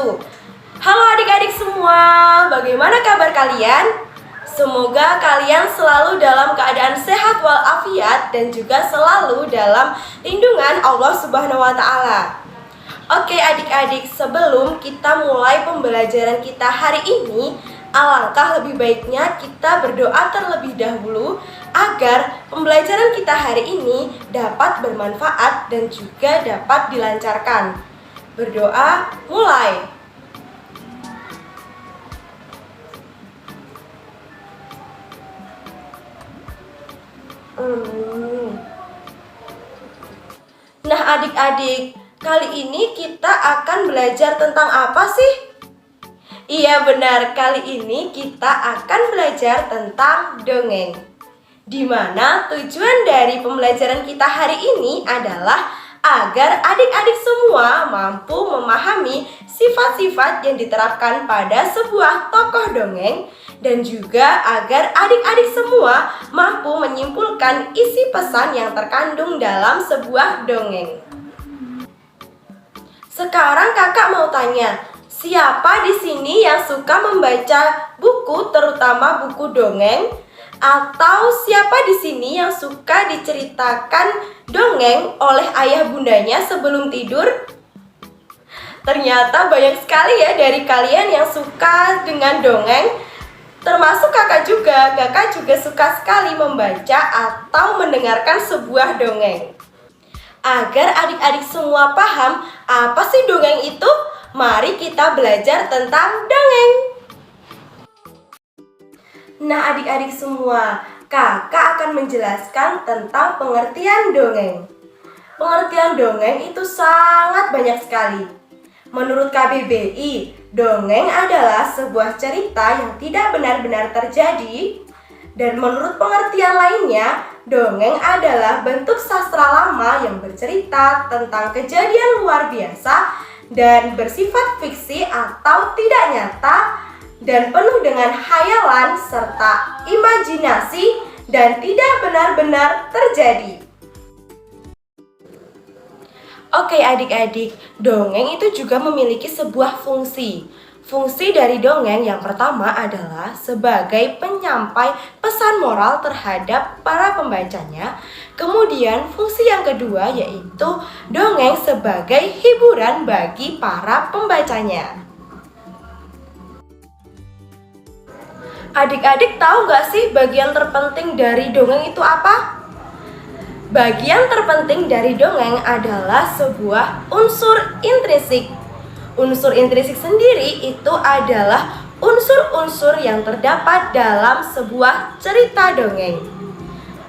wabarakatuh. Halo adik-adik semua, bagaimana kabar kalian? Semoga kalian selalu dalam keadaan sehat walafiat dan juga selalu dalam lindungan Allah Subhanahu wa Ta'ala. Oke adik-adik, sebelum kita mulai pembelajaran kita hari ini, alangkah lebih baiknya kita berdoa terlebih dahulu agar pembelajaran kita hari ini dapat bermanfaat dan juga dapat dilancarkan. Berdoa, mulai. Nah adik-adik, kali ini kita akan belajar tentang apa sih? Iya benar, kali ini kita akan belajar tentang dongeng. Di mana tujuan dari pembelajaran kita hari ini adalah agar adik-adik semua mampu memahami sifat-sifat yang diterapkan pada sebuah tokoh dongeng dan juga agar adik-adik semua mampu menyimpulkan isi pesan yang terkandung dalam sebuah dongeng. Sekarang kakak mau tanya, siapa di sini yang suka membaca buku, terutama buku dongeng? Atau siapa di sini yang suka diceritakan dongeng oleh ayah bundanya sebelum tidur? Ternyata banyak sekali ya dari kalian yang suka dengan dongeng. Termasuk kakak juga suka sekali membaca atau mendengarkan sebuah dongeng. Agar adik-adik semua paham apa sih dongeng itu, mari kita belajar tentang dongeng. Nah adik-adik semua, kakak akan menjelaskan tentang pengertian dongeng. Pengertian dongeng itu sangat banyak sekali. Menurut KBBI, dongeng adalah sebuah cerita yang tidak benar-benar terjadi. Dan menurut pengertian lainnya, dongeng adalah bentuk sastra lama yang bercerita tentang kejadian luar biasa dan bersifat fiksi atau tidak nyata dan penuh dengan khayalan serta imajinasi dan tidak benar-benar terjadi. Oke adik-adik, dongeng itu juga memiliki sebuah fungsi. Fungsi dari dongeng yang pertama adalah sebagai penyampai pesan moral terhadap para pembacanya. Kemudian fungsi yang kedua yaitu dongeng sebagai hiburan bagi para pembacanya. Adik-adik tahu gak sih bagian terpenting dari dongeng itu apa? Bagian terpenting dari dongeng adalah sebuah unsur intrinsik. Unsur intrinsik sendiri itu adalah unsur-unsur yang terdapat dalam sebuah cerita dongeng.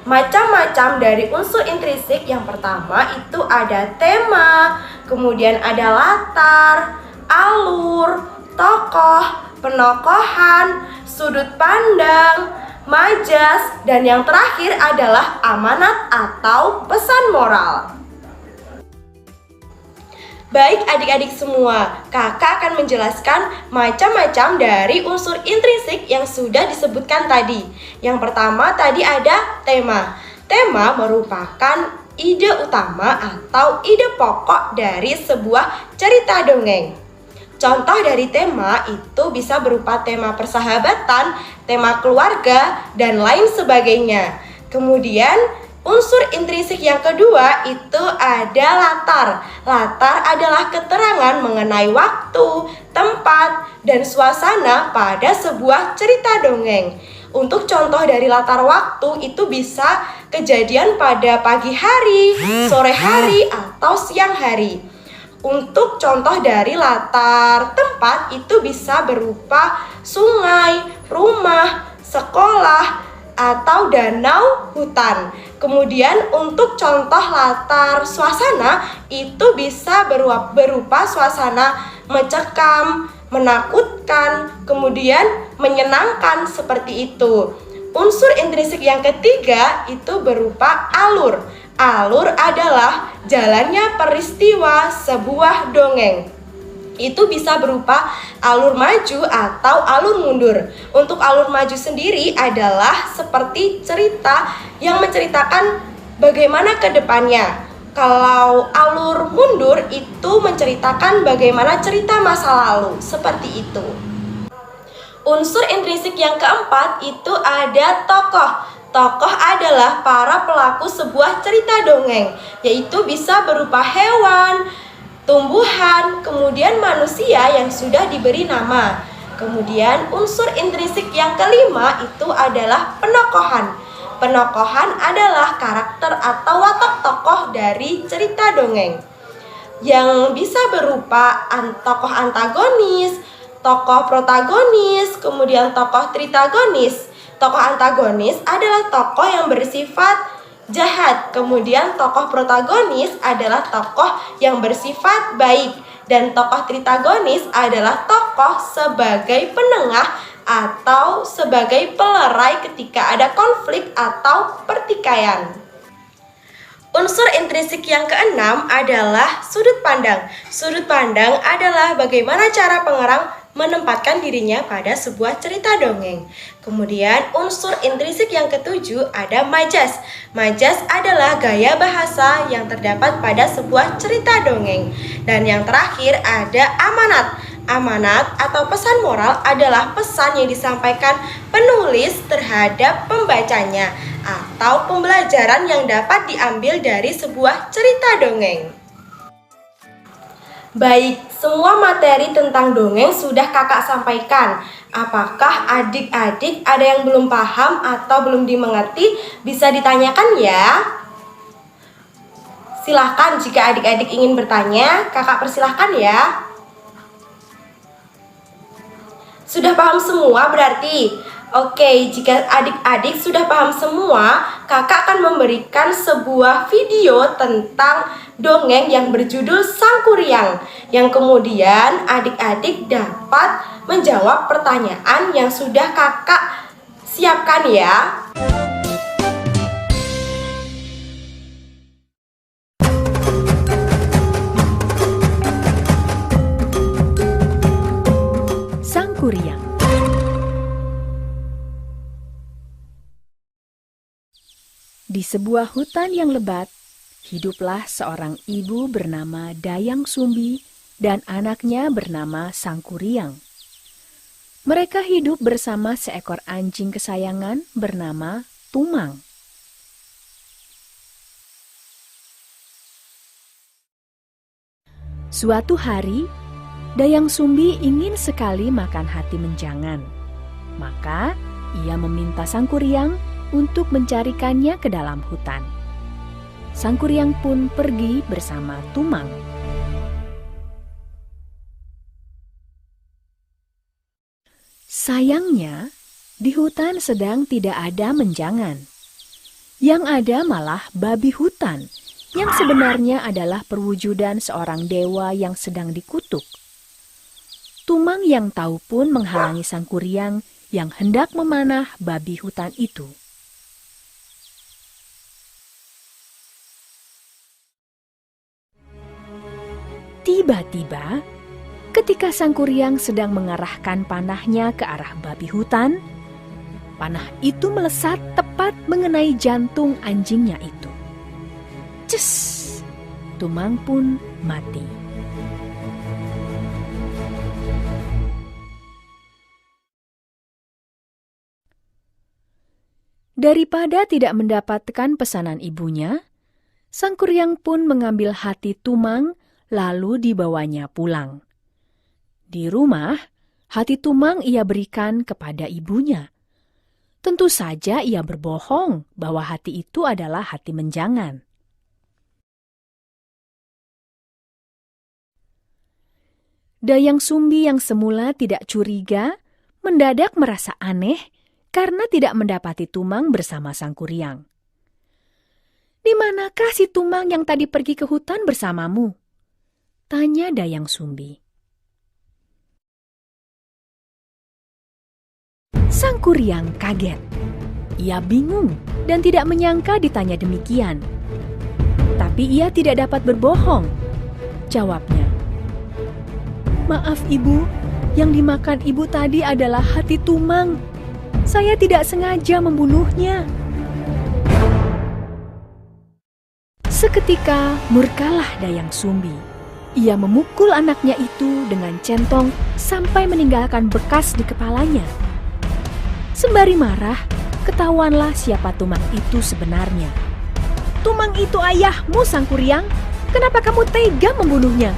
Macam-macam dari unsur intrinsik, yang pertama itu ada tema, kemudian ada latar, alur, tokoh, penokohan, sudut pandang, majas, dan yang terakhir adalah amanat atau pesan moral. Baik adik-adik semua, kakak akan menjelaskan macam-macam dari unsur intrinsik yang sudah disebutkan tadi. Yang pertama tadi ada tema. Tema merupakan ide utama atau ide pokok dari sebuah cerita dongeng. Contoh dari tema itu bisa berupa tema persahabatan, tema keluarga, dan lain sebagainya. Kemudian unsur intrinsik yang kedua itu ada latar. Latar adalah keterangan mengenai waktu, tempat, dan suasana pada sebuah cerita dongeng. Untuk contoh dari latar waktu itu bisa kejadian pada pagi hari, sore hari, atau siang hari. Untuk contoh dari latar tempat itu bisa berupa sungai, rumah, sekolah, atau danau, hutan. Kemudian untuk contoh latar suasana itu bisa berupa suasana mencekam, menakutkan, kemudian menyenangkan seperti itu. Unsur intrinsik yang ketiga itu berupa alur. Alur adalah jalannya peristiwa sebuah dongeng. Itu bisa berupa alur maju atau alur mundur. Untuk alur maju sendiri adalah seperti cerita yang menceritakan bagaimana ke depannya. Kalau alur mundur itu menceritakan bagaimana cerita masa lalu, seperti itu. Unsur intrinsik yang keempat itu ada tokoh. Tokoh adalah para pelaku sebuah cerita dongeng, yaitu bisa berupa hewan, tumbuhan, kemudian manusia yang sudah diberi nama. Kemudian unsur intrinsik yang kelima itu adalah penokohan. Penokohan adalah karakter atau watak tokoh dari cerita dongeng yang bisa berupa tokoh antagonis, tokoh protagonis, kemudian tokoh tritagonis. Tokoh antagonis adalah tokoh yang bersifat jahat, kemudian tokoh protagonis adalah tokoh yang bersifat baik, dan tokoh tritagonis adalah tokoh sebagai penengah atau sebagai pelerai ketika ada konflik atau pertikaian. Unsur intrinsik yang keenam adalah sudut pandang. Sudut pandang adalah bagaimana cara pengarang menempatkan dirinya pada sebuah cerita dongeng. Kemudian unsur intrinsik yang ketujuh ada majas. Majas adalah gaya bahasa yang terdapat pada sebuah cerita dongeng. Dan yang terakhir ada amanat. Amanat atau pesan moral adalah pesan yang disampaikan penulis terhadap pembacanya atau pembelajaran yang dapat diambil dari sebuah cerita dongeng. Baik, semua materi tentang dongeng sudah kakak sampaikan. Apakah adik-adik ada yang belum paham atau belum dimengerti? Bisa ditanyakan ya. Silahkan jika adik-adik ingin bertanya, kakak persilahkan ya. Sudah paham semua berarti? Oke, jika adik-adik sudah paham semua, kakak akan memberikan sebuah video tentang dongeng yang berjudul Sang Kuryang, yang kemudian adik-adik dapat menjawab pertanyaan yang sudah kakak siapkan ya. Sang Kuryang. Di sebuah hutan yang lebat, hiduplah seorang ibu bernama Dayang Sumbi dan anaknya bernama Sang Kuryang. Mereka hidup bersama seekor anjing kesayangan bernama Tumang. Suatu hari, Dayang Sumbi ingin sekali makan hati menjangan. Maka ia meminta Sang Kuryang untuk mencarikannya ke dalam hutan. Sang Kuryang pun pergi bersama Tumang. Sayangnya, di hutan sedang tidak ada menjangan. Yang ada malah babi hutan, yang sebenarnya adalah perwujudan seorang dewa yang sedang dikutuk. Tumang yang tahu pun menghalangi Sang Kuryang yang hendak memanah babi hutan itu. Tiba-tiba, ketika Sang Kuryang sedang mengarahkan panahnya ke arah babi hutan, panah itu melesat tepat mengenai jantung anjingnya itu. Ces! Tumang pun mati. Daripada tidak mendapatkan pesanan ibunya, Sang Kuryang pun mengambil hati Tumang lalu dibawanya pulang. Di rumah, hati Tumang ia berikan kepada ibunya. Tentu saja ia berbohong bahwa hati itu adalah hati menjangan. Dayang Sumbi yang semula tidak curiga, mendadak merasa aneh karena tidak mendapati Tumang bersama Sang Kuryang. "Di manakah si Tumang yang tadi pergi ke hutan bersamamu?" tanya Dayang Sumbi. Sang Kuryang kaget. Ia bingung dan tidak menyangka ditanya demikian. Tapi ia tidak dapat berbohong. Jawabnya, "Maaf ibu, yang dimakan ibu tadi adalah hati Tumang. Saya tidak sengaja membunuhnya." Seketika murkalah Dayang Sumbi. Ia memukul anaknya itu dengan centong sampai meninggalkan bekas di kepalanya. Sembari marah, ketahuanlah siapa Tumang itu sebenarnya. "Tumang itu ayahmu, Sangkuriang. Kenapa kamu tega membunuhnya?"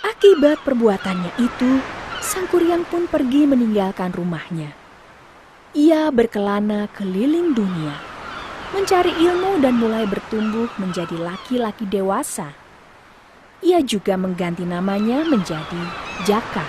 Akibat perbuatannya itu, Sangkuriang pun pergi meninggalkan rumahnya. Ia berkelana keliling dunia, mencari ilmu dan mulai bertumbuh menjadi laki-laki dewasa. Ia juga mengganti namanya menjadi Jaka.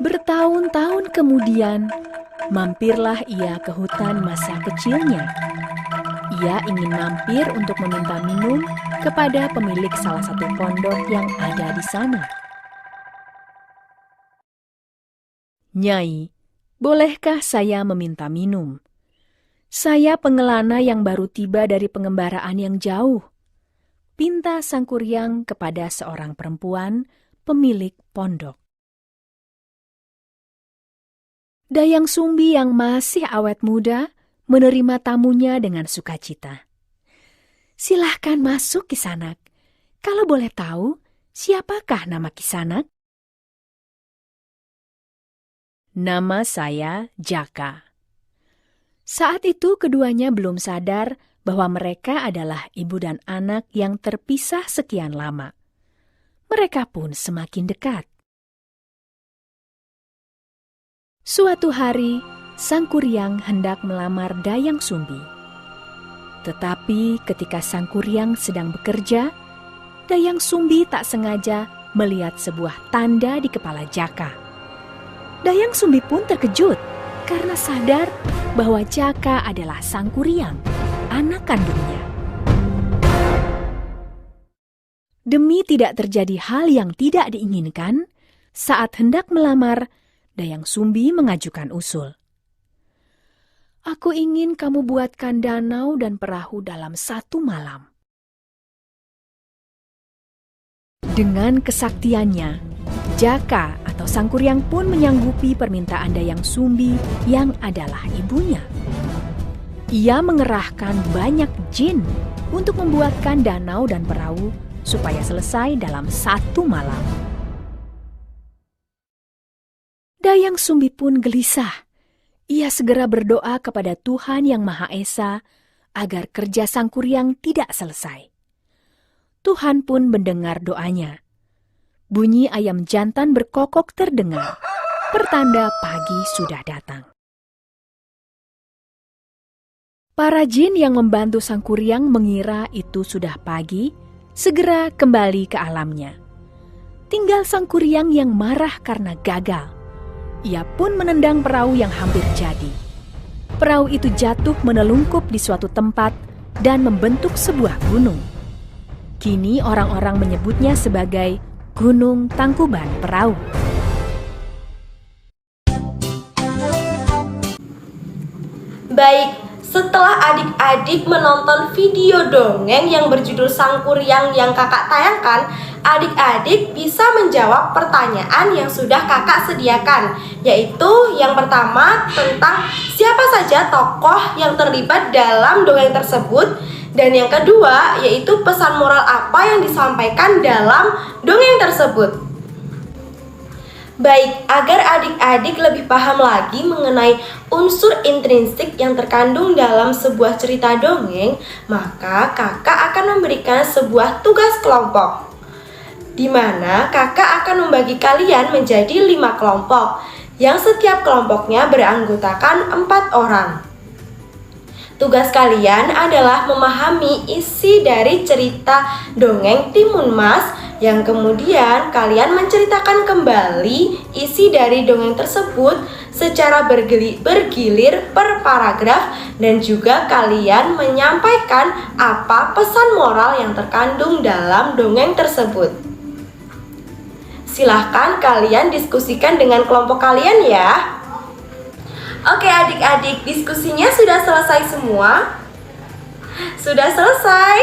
Bertahun-tahun kemudian, mampirlah ia ke hutan masa kecilnya. Ia ingin mampir untuk meminta minum kepada pemilik salah satu pondok yang ada di sana. "Nyai, bolehkah saya meminta minum? Saya pengelana yang baru tiba dari pengembaraan yang jauh," pinta Sangkuriang kepada seorang perempuan pemilik pondok. Dayang Sumbi yang masih awet muda menerima tamunya dengan sukacita. "Silahkan masuk, Kisanak. Kalau boleh tahu, siapakah nama Kisanak?" "Nama saya Jaka." Saat itu keduanya belum sadar bahwa mereka adalah ibu dan anak yang terpisah sekian lama. Mereka pun semakin dekat. Suatu hari, Sangkuriang hendak melamar Dayang Sumbi. Tetapi ketika Sangkuriang sedang bekerja, Dayang Sumbi tak sengaja melihat sebuah tanda di kepala Jaka. Dayang Sumbi pun terkejut karena sadar bahwa Jaka adalah Sangkuriang, anak kandungnya. Demi tidak terjadi hal yang tidak diinginkan, saat hendak melamar, Dayang Sumbi mengajukan usul. "Aku ingin kamu buatkan danau dan perahu dalam 1 malam." Dengan kesaktiannya, Jaka atau Sangkuriang pun menyanggupi permintaan Dayang Sumbi yang adalah ibunya. Ia mengerahkan banyak jin untuk membuatkan danau dan perahu supaya selesai dalam 1 malam. Dayang Sumbi pun gelisah. Ia segera berdoa kepada Tuhan Yang Maha Esa agar kerja Sangkuriang tidak selesai. Tuhan pun mendengar doanya. Bunyi ayam jantan berkokok terdengar, pertanda pagi sudah datang. Para jin yang membantu Sangkuriang mengira itu sudah pagi, segera kembali ke alamnya. Tinggal Sangkuriang yang marah karena gagal. Ia pun menendang perahu yang hampir jadi. Perahu itu jatuh menelungkup di suatu tempat dan membentuk sebuah gunung. Kini orang-orang menyebutnya sebagai Gunung Tangkuban Perahu. Baik, setelah adik-adik menonton video dongeng yang berjudul Sangkuriang yang kakak tayangkan, adik-adik bisa menjawab pertanyaan yang sudah kakak sediakan, yaitu yang pertama tentang siapa saja tokoh yang terlibat dalam dongeng tersebut, dan yang kedua yaitu pesan moral apa yang disampaikan dalam dongeng tersebut. Baik, agar adik-adik lebih paham lagi mengenai unsur intrinsik yang terkandung dalam sebuah cerita dongeng, maka kakak akan memberikan sebuah tugas kelompok, di mana kakak akan membagi kalian menjadi 5 kelompok, yang setiap kelompoknya beranggotakan 4 orang. Tugas kalian adalah memahami isi dari cerita dongeng Timun Mas, yang kemudian kalian menceritakan kembali isi dari dongeng tersebut secara bergilir per paragraf, dan juga kalian menyampaikan apa pesan moral yang terkandung dalam dongeng tersebut. Silahkan kalian diskusikan dengan kelompok kalian ya. Oke adik-adik, diskusinya sudah selesai semua? Sudah selesai?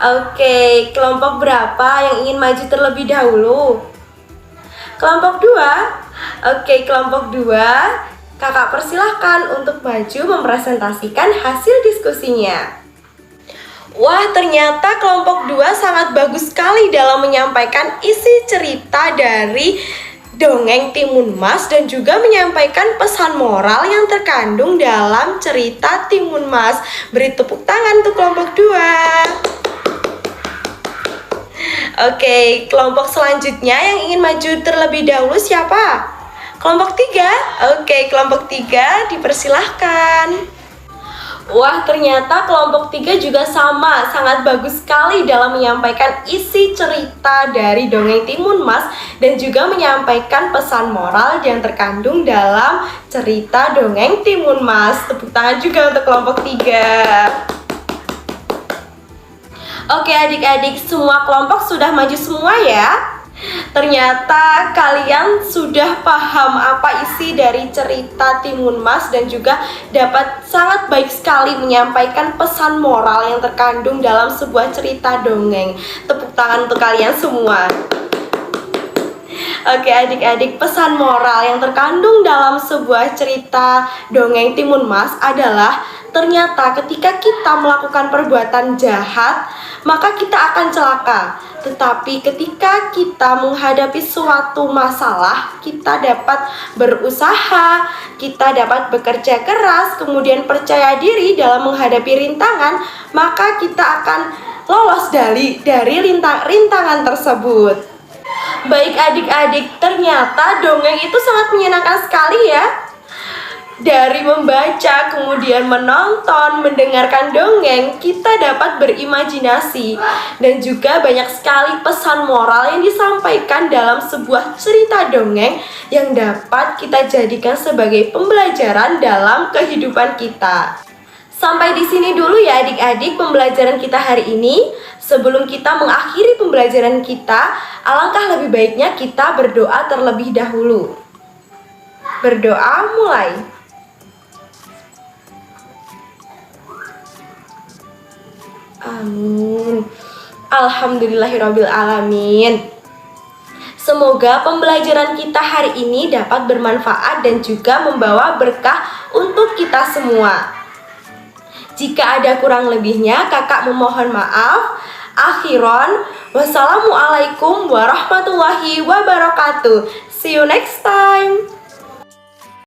Oke, kelompok berapa yang ingin maju terlebih dahulu? Kelompok 2? Oke, kelompok 2. Kakak persilahkan untuk maju mempresentasikan hasil diskusinya. Wah, ternyata kelompok 2 sangat bagus sekali dalam menyampaikan isi cerita dari dongeng Timun Mas dan juga menyampaikan pesan moral yang terkandung dalam cerita Timun Mas. Beri tepuk tangan untuk kelompok 2. Oke, kelompok selanjutnya yang ingin maju terlebih dahulu siapa? Kelompok 3? Oke, kelompok 3 dipersilahkan. Wah, ternyata kelompok 3 juga sama, sangat bagus sekali dalam menyampaikan isi cerita dari dongeng Timun Mas dan juga menyampaikan pesan moral yang terkandung dalam cerita dongeng Timun Mas. Tepuk tangan juga untuk kelompok 3. Oke adik-adik, semua kelompok sudah maju semua ya? Ternyata kalian sudah paham apa isi dari cerita Timun Mas dan juga dapat sangat baik sekali menyampaikan pesan moral yang terkandung dalam sebuah cerita dongeng. Tepuk tangan untuk kalian semua. Oke adik-adik, pesan moral yang terkandung dalam sebuah cerita dongeng Timun Mas adalah ternyata ketika kita melakukan perbuatan jahat, maka kita akan celaka. Tetapi ketika kita menghadapi suatu masalah, kita dapat berusaha, kita dapat bekerja keras, kemudian percaya diri dalam menghadapi rintangan, maka kita akan lolos dari rintangan tersebut. Baik adik-adik, ternyata dongeng itu sangat menyenangkan sekali ya. Dari membaca, kemudian menonton, mendengarkan dongeng, kita dapat berimajinasi. Dan juga banyak sekali pesan moral yang disampaikan dalam sebuah cerita dongeng yang dapat kita jadikan sebagai pembelajaran dalam kehidupan kita. Sampai di sini dulu ya adik-adik pembelajaran kita hari ini. Sebelum kita mengakhiri pembelajaran kita, alangkah lebih baiknya kita berdoa terlebih dahulu. Berdoa mulai. Amin. Alhamdulillahirabbil alamin. Semoga pembelajaran kita hari ini dapat bermanfaat dan juga membawa berkah untuk kita semua. Jika ada kurang lebihnya, kakak memohon maaf. Akhiron, wassalamualaikum warahmatullahi wabarakatuh. See you next time.